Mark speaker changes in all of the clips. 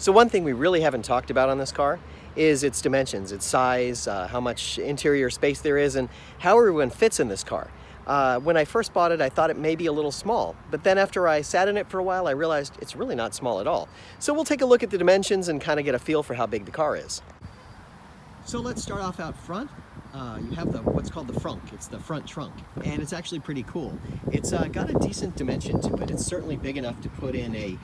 Speaker 1: So one thing we really haven't talked about on this car is its dimensions, its size, how much interior space there is, and how everyone fits in this car. When I first bought it, I thought it may be a little small, but then after I sat in it for a while, I realized it's really not small at all. So we'll take a look at the dimensions and kind of get a feel for how big the car is. So let's start off out front. You have what's called the frunk. It's the front trunk, and it's actually pretty cool. It's got a decent dimension to it. It's certainly big enough to put in a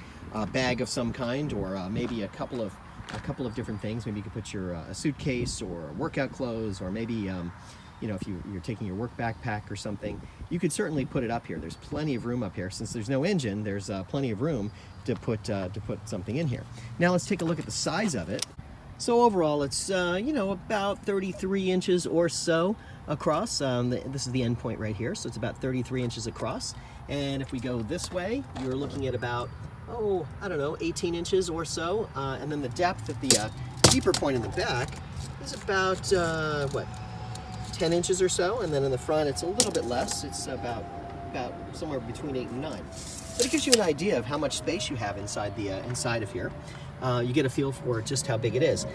Speaker 1: bag of some kind, or maybe a couple of different things. Maybe you could put your a suitcase or workout clothes, or maybe you know, if you're taking your work backpack or something, you could certainly put it up here. There's plenty of room up here. Since there's no engine, there's plenty of room to put something in here. Now let's take a look at the size of it. So overall, it's you know, about 33 inches or so across. This is the end point right here, so it's about 33 inches across. And if we go this way, you're looking at about, oh, I don't know, 18 inches or so. And then the depth at the deeper point in the back is about, what, 10 inches or so. And then in the front, it's a little bit less. It's about somewhere between 8 and 9. But it gives you an idea of how much space you have inside inside of here. You get a feel for just how big it is.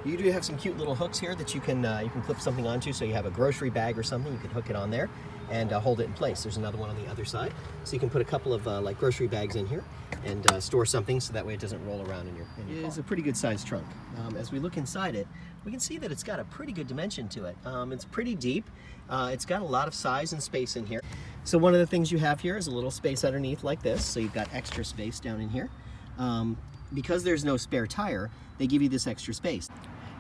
Speaker 1: You do have some cute little hooks here that you can clip something onto. So you have a grocery bag or something, you can hook it on there and hold it in place. There's another one on the other side, so you can put a couple of like grocery bags in here and store something, so that way it doesn't roll around in your car. It is a pretty good sized trunk. As we look inside it, we can see that it's got a pretty good dimension to it. It's pretty deep. It's got a lot of size and space in here. So one of the things you have here is a little space underneath like this, so you've got extra space down in here. Because there's no spare tire, they give you this extra space.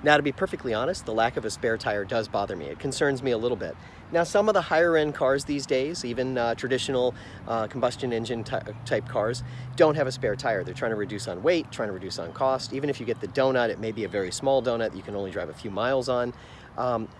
Speaker 1: Now, to be perfectly honest, the lack of a spare tire does bother me. It concerns me a little bit. Now, some of the higher end cars these days, even traditional combustion engine type cars, don't have a spare tire. They're trying to reduce on weight, trying to reduce on cost. Even if you get the donut, it may be a very small donut that you can only drive a few miles on.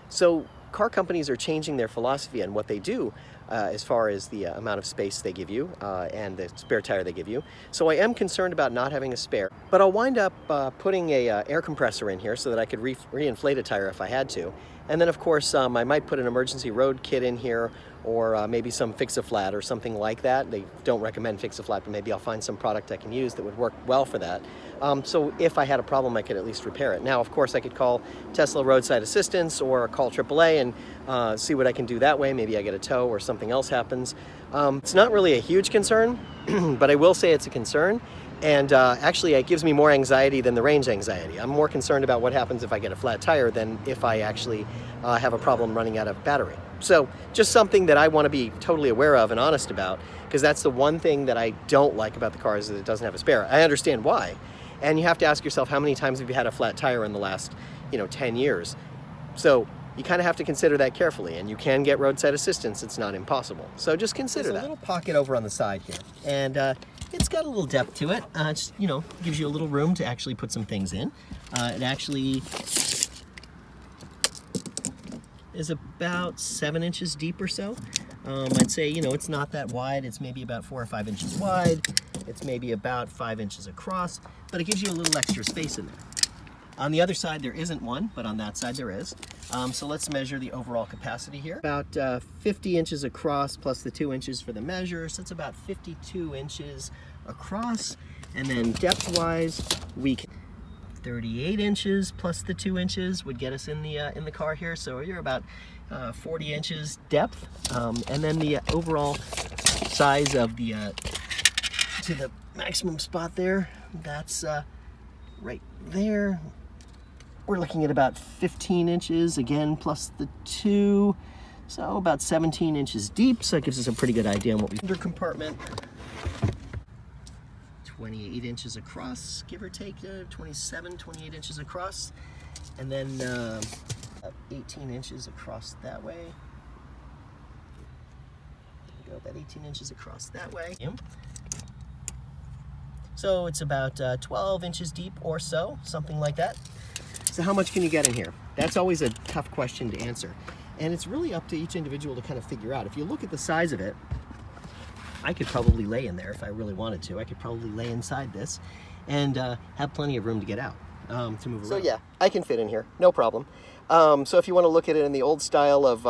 Speaker 1: So car companies are changing their philosophy on what they do as far as the amount of space they give you and the spare tire they give you. So I am concerned about not having a spare, but I'll wind up putting a air compressor in here so that I could re-inflate a tire if I had to. And then of course I might put an emergency road kit in here, or maybe some fix-a-flat or something like that. They don't recommend fix-a-flat, but maybe I'll find some product I can use that would work well for that. So if I had a problem, I could at least repair it. Now, of course, I could call Tesla roadside assistance or call AAA and see what I can do that way. Maybe I get a tow or something else happens. It's not really a huge concern, but I will say it's a concern. And actually, it gives me more anxiety than the range anxiety. I'm more concerned about what happens if I get a flat tire than if I actually have a problem running out of battery. So just something that I want to be totally aware of and honest about, because that's the one thing that I don't like about the car, is that it doesn't have a spare. I understand why. And you have to ask yourself, how many times have you had a flat tire in the last, 10 years? So you kind of have to consider that carefully, and you can get roadside assistance. It's not impossible. So just consider that. There's a little pocket over on the side here, and it's got a little depth to it. It's, gives you a little room to actually put some things in. It actually is about 7 inches deep or so. I'd say, it's not that wide. It's maybe about 4 or 5 inches wide. It's maybe about 5 inches across, but it gives you a little extra space in there. On the other side, there isn't one, but on that side there is. So let's measure the overall capacity here. About 50 inches across plus the 2 inches for the measure, so it's about 52 inches across. And then depth-wise, we can 38 inches plus the 2 inches would get us in the car here. So you're about 40 inches depth, and then the overall size of the to the maximum spot there, that's right there. We're looking at about 15 inches again plus the 2, so about 17 inches deep. So that gives us a pretty good idea on what we under compartment. 28 inches across, give or take, 28 inches across, and then 18 inches across that way. There we go, about 18 inches across that way. So it's about 12 inches deep or so, something like that. So how much can you get in here? That's always a tough question to answer. And it's really up to each individual to kind of figure out. If you look at the size of it, I could probably lay in there if I really wanted to. I could probably lay inside this and have plenty of room to get out, to move around. So yeah, I can fit in here, no problem. So if you want to look at it in the old style of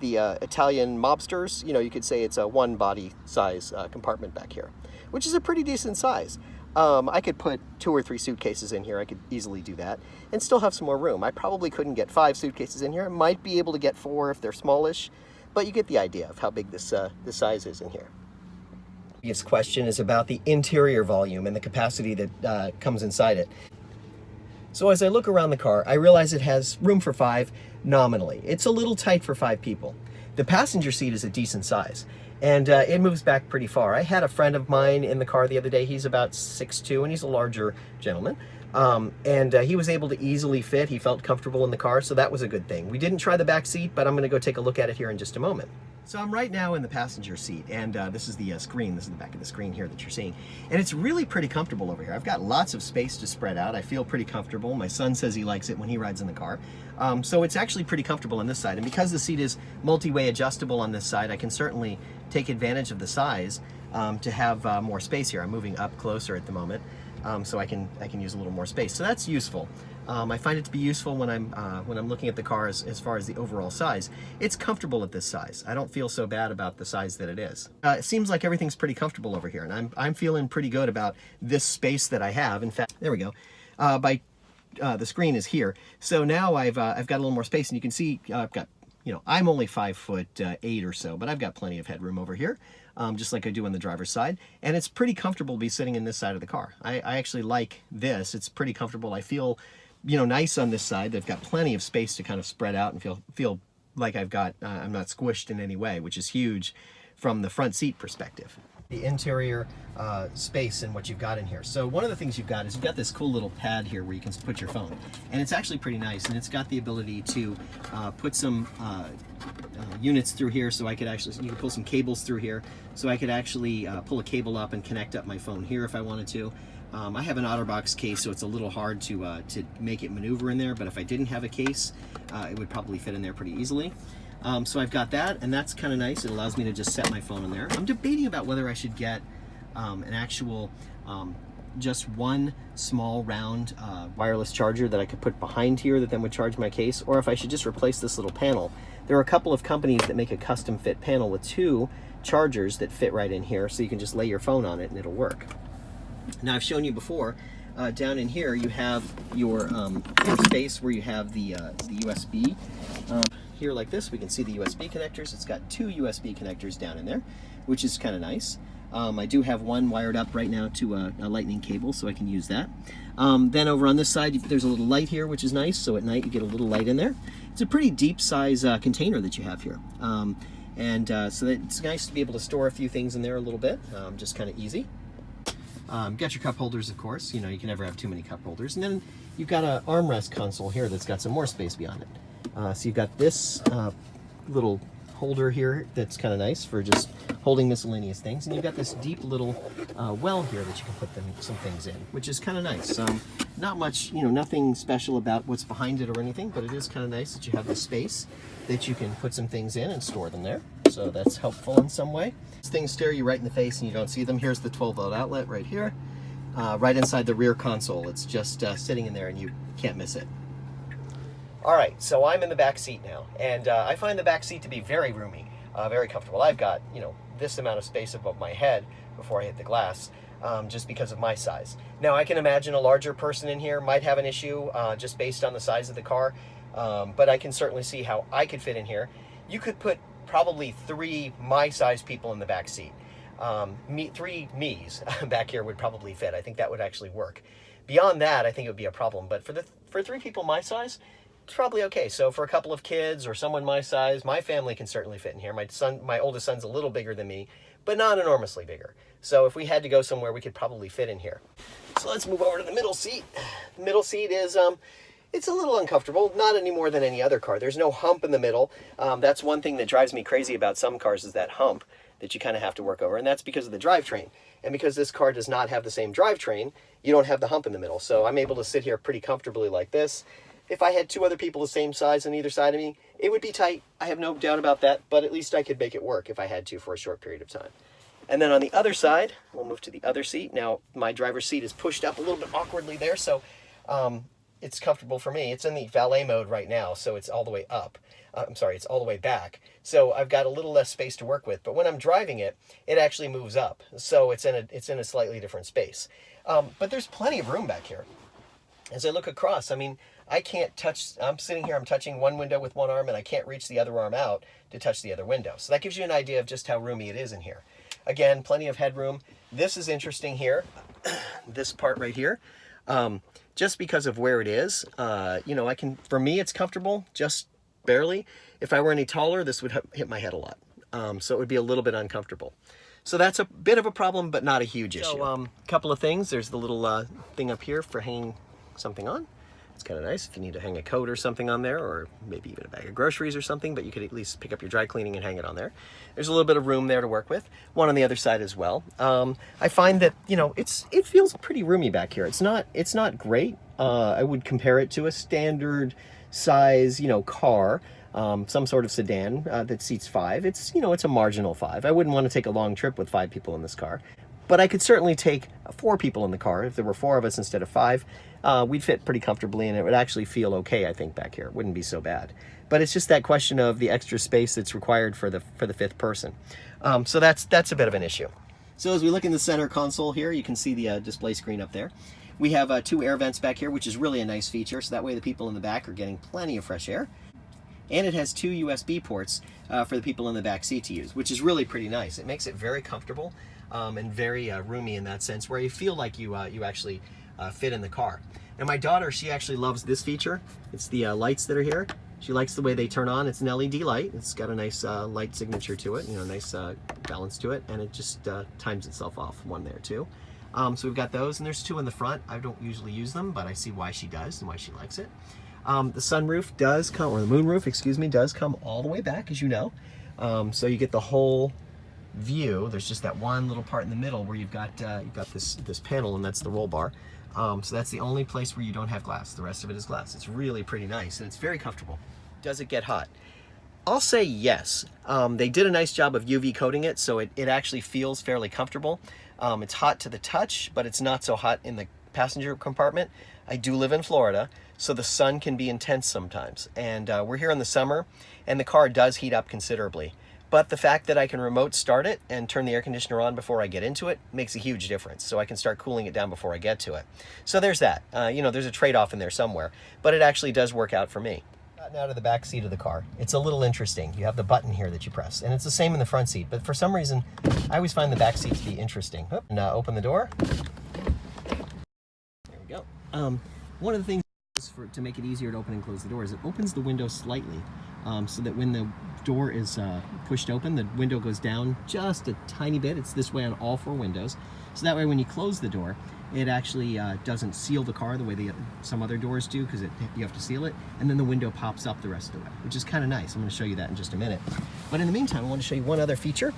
Speaker 1: the Italian mobsters, you could say it's a one body size compartment back here, which is a pretty decent size. I could put 2 or 3 suitcases in here. I could easily do that and still have some more room. I probably couldn't get 5 suitcases in here. I might be able to get 4 if they're smallish, but you get the idea of how big this size is in here. This question is about the interior volume and the capacity that comes inside it. So as I look around the car, I realize it has room for 5 nominally. It's a little tight for 5 people. The passenger seat is a decent size, and it moves back pretty far. I had a friend of mine in the car the other day. He's about 6'2", and he's a larger gentleman. He was able to easily fit. He felt comfortable in the car, so that was a good thing. We didn't try the back seat, but I'm going to go take a look at it here in just a moment. So I'm right now in the passenger seat, and this is the screen. This is the back of the screen here that you're seeing. And it's really pretty comfortable over here. I've got lots of space to spread out. I feel pretty comfortable. My son says he likes it when he rides in the car. So it's actually pretty comfortable on this side. And because the seat is multi-way adjustable on this side, I can certainly take advantage of the size to have more space here. I'm moving up closer at the moment, so I can use a little more space. So that's useful. I find it to be useful when I'm looking at the car as far as the overall size. It's comfortable at this size. I don't feel so bad about the size that it is. It seems like everything's pretty comfortable over here, and I'm feeling pretty good about this space that I have. In fact, there we go. The screen is here, so now I've got a little more space, and you can see I've got, I'm only 5'8" or so, but I've got plenty of headroom over here. Just like I do on the driver's side, and it's pretty comfortable to be sitting in this side of the car. I actually like this. It's pretty comfortable. I feel nice on this side. They've got plenty of space to kind of spread out and feel like I'm not squished in any way, which is huge from the front seat perspective. The interior space and what you've got in here. So one of the things you've got is you've got this cool little pad here where you can put your phone, and it's actually pretty nice, and it's got the ability to put some units through here, so you can pull some cables through here, so I could actually pull a cable up and connect up my phone here if I wanted to. I have an OtterBox case, so it's a little hard to make it maneuver in there, but if I didn't have a case, it would probably fit in there pretty easily. So I've got that, and that's kind of nice. It allows me to just set my phone in there. I'm debating about whether I should get an actual just one small round wireless charger that I could put behind here that then would charge my case, or if I should just replace this little panel. There are a couple of companies that make a custom fit panel with 2 chargers that fit right in here, so you can just lay your phone on it and it'll work. Now, I've shown you before, down in here you have your space where you have the USB. Here like this, we can see the USB connectors. It's got 2 USB connectors down in there, which is kind of nice. I do have one wired up right now to a lightning cable, so I can use that. Then over on this side, there's a little light here, which is nice, so at night you get a little light in there. It's a pretty deep size container that you have here. So it's nice to be able to store a few things in there a little bit, just kind of easy. Got your cup holders, of course. You can never have too many cup holders. And then you've got an armrest console here that's got some more space beyond it. So you've got this little holder here that's kind of nice for just holding miscellaneous things. And you've got this deep little well here that you can put some things in, which is kind of nice. Not much, nothing special about what's behind it or anything, but it is kind of nice that you have the space that you can put some things in and store them there. So that's helpful in some way. These things stare you right in the face and you don't see them. Here's the 12-volt outlet right here, right inside the rear console. It's just sitting in there and you can't miss it. All right, so I'm in the back seat now, and I find the back seat to be very roomy, very comfortable. I've got, this amount of space above my head before I hit the glass, just because of my size. Now, I can imagine a larger person in here might have an issue just based on the size of the car, but I can certainly see how I could fit in here. You could put probably 3 my-size people in the back seat. 3 me's back here would probably fit. I think that would actually work. Beyond that, I think it would be a problem, but for 3 people my size, it's probably okay. So for a couple of kids or someone my size, my family can certainly fit in here. My oldest son's a little bigger than me, but not enormously bigger. So if we had to go somewhere, we could probably fit in here. So let's move over to the middle seat. The middle seat is, it's a little uncomfortable, not any more than any other car. There's no hump in the middle. That's one thing that drives me crazy about some cars, is that hump that you kind of have to work over, and that's because of the drivetrain. And because this car does not have the same drivetrain, you don't have the hump in the middle. So I'm able to sit here pretty comfortably like this. If I had 2 other people the same size on either side of me, it would be tight. I have no doubt about that, but at least I could make it work if I had to for a short period of time. And then on the other side, we'll move to the other seat. Now, my driver's seat is pushed up a little bit awkwardly there, so it's comfortable for me. It's in the valet mode right now, so it's all the way up. It's all the way back. So I've got a little less space to work with, but when I'm driving it, it actually moves up. So it's in a slightly different space. But there's plenty of room back here. As I look across, I mean, I can't touch, I'm sitting here, I'm touching one window with one arm, and I can't reach the other arm out to touch the other window. So that gives you an idea of just how roomy it is in here. Again, plenty of headroom. This is interesting here, this part right here. Just because of where it is, you know, for me, it's comfortable, just barely. If I were any taller, this would hit my head a lot. So it would be a little bit uncomfortable. So that's a bit of a problem, but not a huge issue. So, couple of things. There's the little thing up here for hanging something on. It's kind of nice if you need to hang a coat or something on there, or maybe even a bag of groceries or something, but you could at least pick up your dry cleaning and hang it on there. There's a little bit of room there to work with. One on the other side as well. I find that, you know, it feels pretty roomy back here. It's not great. I would compare it to a standard size, you know, car, some sort of sedan that seats 5. It's, you know, it's a marginal 5. I wouldn't want to take a long trip with 5 people in this car, but I could certainly take 4 people in the car. If there were 4 of us instead of 5, we'd fit pretty comfortably, and it would actually feel okay, I think, back here. It wouldn't be so bad. But it's just that question of the extra space that's required for the 5th person. So that's a bit of an issue. So as we look in the center console here, you can see the display screen up there. We have 2 air vents back here, which is really a nice feature, so that way the people in the back are getting plenty of fresh air. And it has 2 USB ports for the people in the back seat to use, which is really pretty nice. It makes it very comfortable and very roomy in that sense, where you feel like you actually fit in the car. Now my daughter, she actually loves this feature. It's the lights that are here. She likes the way they turn on. It's an LED light. It's got a nice light signature to it, you know, nice balance to it, and it just times itself off, one there too. So we've got those, and there's 2 in the front. I don't usually use them, but I see why she does and why she likes it. The sunroof does come, or the moonroof, excuse me, does come all the way back, as you know. So you get the whole view. There's just that one little part in the middle where you've got this panel, and that's the roll bar. So that's the only place where you don't have glass. The rest of it is glass. It's really pretty nice, and it's very comfortable. Does it get hot? I'll say yes. They did a nice job of UV coating it, so it actually feels fairly comfortable. It's hot to the touch, but it's not so hot in the passenger compartment. I do live in Florida, so the sun can be intense sometimes. And we're here in the summer, and the car does heat up considerably. But the fact that I can remote start it and turn the air conditioner on before I get into it makes a huge difference. So I can start cooling it down before I get to it. So there's that. You know, there's a trade-off in there somewhere, but it actually does work out for me. Gotten out of the back seat of the car. It's a little interesting. You have the button here that you press, and it's the same in the front seat, but for some reason, I always find the back seat to be interesting. And open the door. There we go. One of the things to make it easier to open and close the door is it opens the window slightly, so that when the door is pushed open, the window goes down just a tiny bit. It's this way on all 4 windows. So that way when you close the door, it actually doesn't seal the car the way some other doors do, because you have to seal it, and then the window pops up the rest of the way, which is kind of nice. I'm going to show you that in just a minute. But in the meantime, I want to show you one other feature,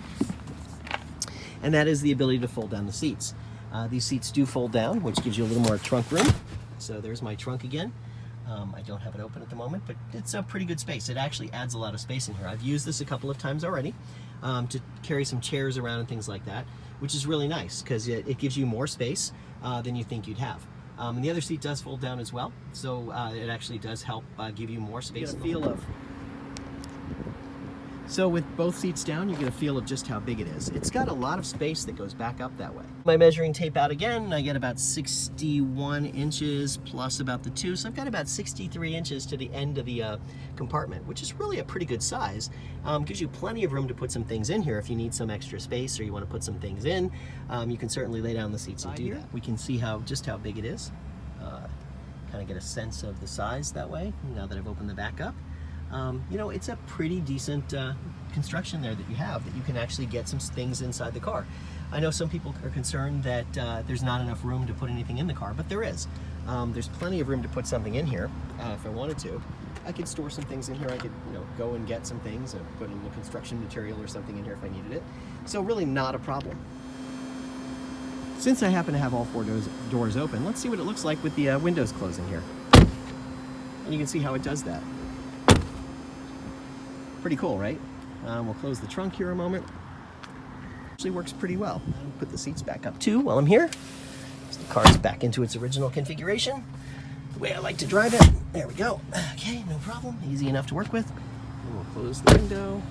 Speaker 1: and that is the ability to fold down the seats. These seats do fold down, which gives you a little more trunk room. So there's my trunk again. I don't have it open at the moment, but it's a pretty good space. It actually adds a lot of space in here. I've used this a couple of times already to carry some chairs around and things like that, which is really nice because it gives you more space than you think you'd have. And the other seat does fold down as well, so it actually does help give you more space. So with both seats down, you get a feel of just how big it is. It's got a lot of space that goes back up that way. My measuring tape out again, I get about 61 inches plus about the 2, so I've got about 63 inches to the end of the compartment, which is really a pretty good size. Gives you plenty of room to put some things in here if you need some extra space or you want to put some things in. You can certainly lay down the seats and do that. We can see just how big it is. Kind of get a sense of the size that way, now that I've opened the back up. You know, it's a pretty decent construction there that you have, that you can actually get some things inside the car. I know some people are concerned that there's not enough room to put anything in the car, but there is. There's plenty of room to put something in here if I wanted to. I could store some things in here. I could, you know, go and get some things and put a little construction material or something in here if I needed it. So really not a problem. Since I happen to have all 4 doors open, let's see what it looks like with the windows closing here. And you can see how it does that. Pretty cool, right? We'll close the trunk here a moment. Actually works pretty well. I'll put the seats back up too while I'm here. So the car's back into its original configuration, the way I like to drive it. There we go. Okay, no problem. Easy enough to work with. And we'll close the window.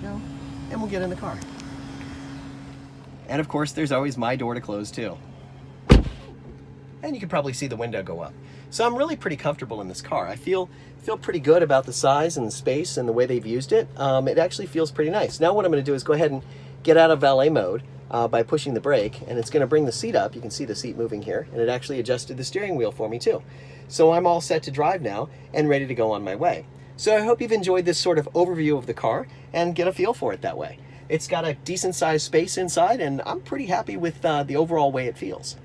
Speaker 1: There we go. And we'll get in the car. And of course, there's always my door to close too. and you can probably see the window go up. So I'm really pretty comfortable in this car. I feel pretty good about the size and the space and the way they've used it. It actually feels pretty nice. Now what I'm going to do is go ahead and get out of valet mode by pushing the brake, and it's going to bring the seat up. You can see the seat moving here, and it actually adjusted the steering wheel for me too. So I'm all set to drive now and ready to go on my way. So I hope you've enjoyed this sort of overview of the car and get a feel for it that way. It's got a decent sized space inside, and I'm pretty happy with the overall way it feels.